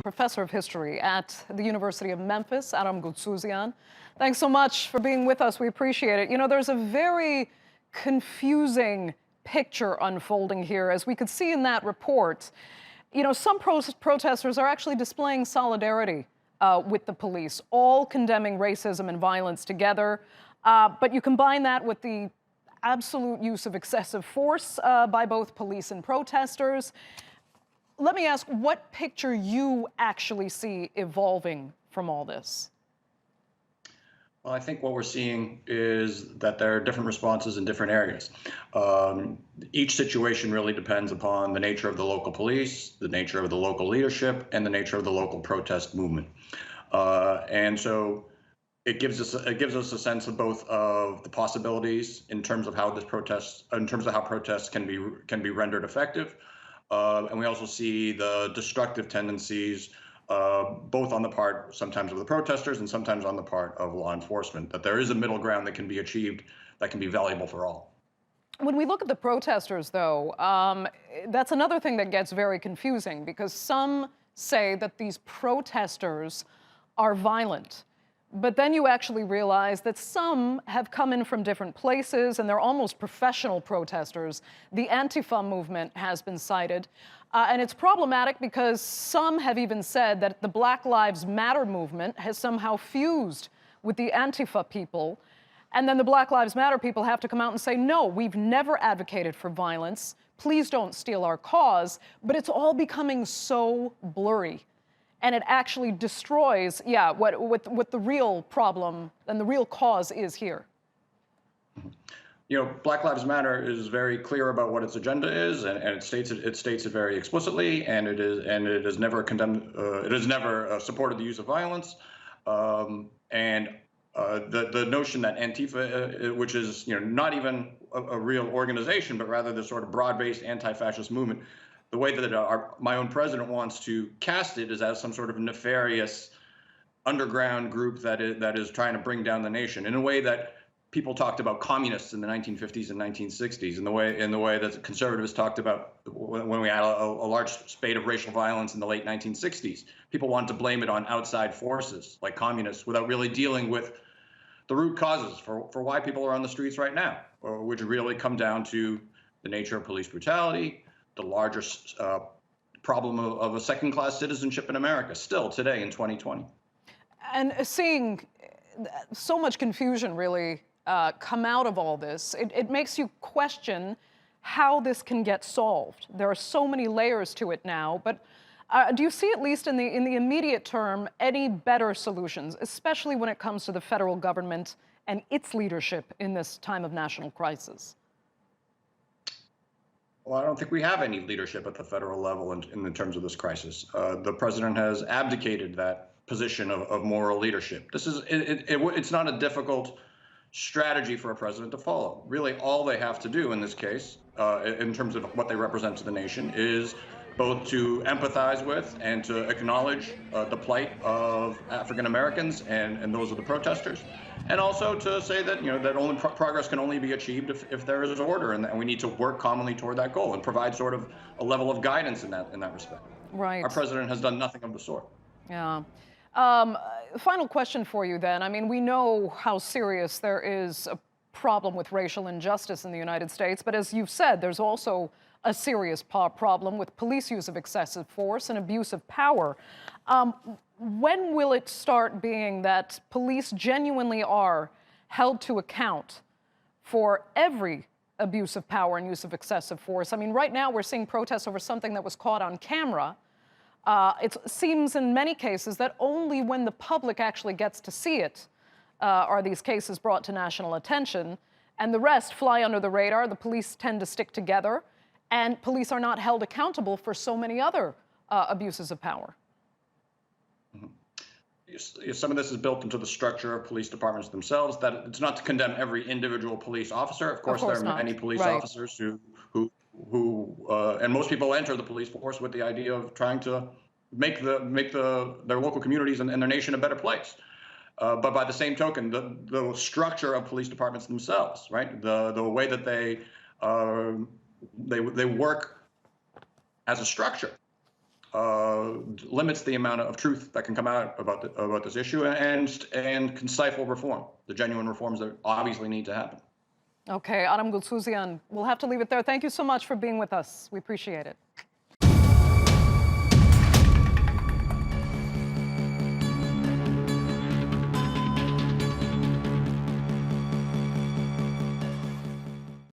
professor of history at the University of Memphis, Aram Goudsouzian. Thanks so much for being with us. We appreciate it. You know, there's a very confusing picture unfolding here, as we could see in that report. You know, some protesters are actually displaying solidarity with the police, all condemning racism and violence together. But you combine that with the absolute use of excessive force by both police and protesters. Let me ask what picture you actually see evolving from all this. Well, I think what we're seeing is that there are different responses in different areas. Each situation really depends upon the nature of the local police, the nature of the local leadership, and the nature of the local protest movement. And so it gives us a sense of both of the possibilities in terms of how protests can be rendered effective, and we also see the destructive tendencies, both on the part sometimes of the protesters and sometimes on the part of law enforcement. That there is a middle ground that can be achieved that can be valuable for all. When we look at the protesters, though, that's another thing that gets very confusing, because some say that these protesters are violent. But then you actually realize that some have come in from different places and they're almost professional protesters. The Antifa movement has been cited. And it's problematic because some have even said that the Black Lives Matter movement has somehow fused with the Antifa people. And then the Black Lives Matter people have to come out and say, no, we've never advocated for violence. Please don't steal our cause. But it's all becoming so blurry. And it actually destroys, what the real problem and the real cause is here. You know, Black Lives Matter is very clear about what its agenda is, and it states it very explicitly, and it has never condemned, it has never supported the use of violence, and the notion that Antifa, which is not even a real organization, but rather this sort of broad-based anti-fascist movement. The way that my own president wants to cast it is as some sort of nefarious underground group that is trying to bring down the nation in a way that people talked about communists in the 1950s and 1960s, in the way that conservatives talked about when we had a large spate of racial violence in the late 1960s. People wanted to blame it on outside forces like communists without really dealing with the root causes for why people are on the streets right now, which really come down to the nature of police brutality, the larger problem of a second-class citizenship in America, still today in 2020. And seeing so much confusion really come out of all this, it makes you question how this can get solved. There are so many layers to it now, but do you see, at least in the immediate term, any better solutions, especially when it comes to the federal government and its leadership in this time of national crisis? Well, I don't think we have any leadership at the federal level in terms of this crisis. The president has abdicated that position of moral leadership. It's not a difficult strategy for a president to follow. Really, all they have to do in this case, in terms of what they represent to the nation, is both to empathize with and to acknowledge the plight of African Americans and those of the protesters, and also to say that that progress can only be achieved if there is order, and we need to work commonly toward that goal and provide sort of a level of guidance in that respect. Right. Our president has done nothing of the sort. Yeah. Final question for you then. I mean, we know how serious there is a problem with racial injustice in the United States, but as you've said, there's also a serious problem with police use of excessive force and abuse of power. When will it start being that police genuinely are held to account for every abuse of power and use of excessive force? I mean, right now we're seeing protests over something that was caught on camera. It seems in many cases that only when the public actually gets to see it are these cases brought to national attention, and the rest fly under the radar. The police tend to stick together, and police are not held accountable for so many other abuses of power. Some of this is built into the structure of police departments themselves. That it's not to condemn every individual police officer. Of course there are many police officers who and most people enter the police force with the idea of trying to make their local communities and their nation a better place. But by the same token, the structure of police departments themselves, right? The way that they work as a structure limits the amount of truth that can come out about this issue, and can stifle reform, the genuine reforms that obviously need to happen. Okay, Aram Goudsouzian, we'll have to leave it there. Thank you so much for being with us. We appreciate it.